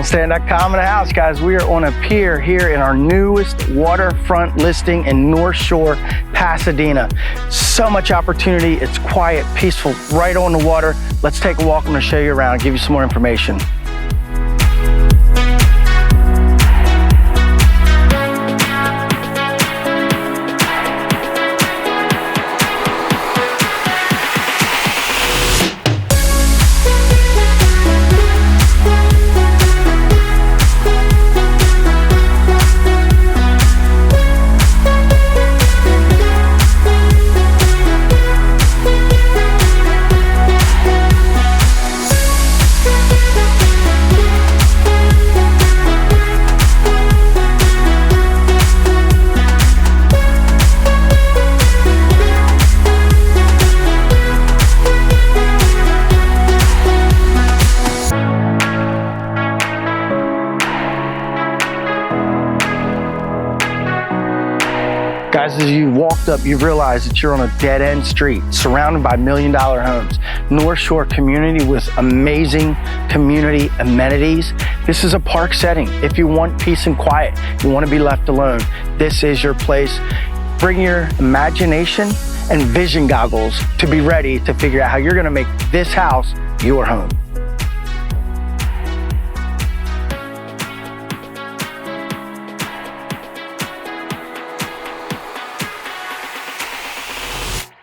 Stanton.com in the house, guys. We are on a pier here in our newest waterfront listing in North Shore, Pasadena. So much opportunity. It's quiet, peaceful, right on the water. Let's take a walk. I'm going to show you around, give you some more information. Guys, as you walked up, you realize that you're on a dead-end street surrounded by million-dollar homes. North Shore community with amazing community amenities. This is a park setting. If you want peace and quiet, you want to be left alone, this is your place. Bring your imagination and vision goggles to be ready to figure out how you're going to make this house your home.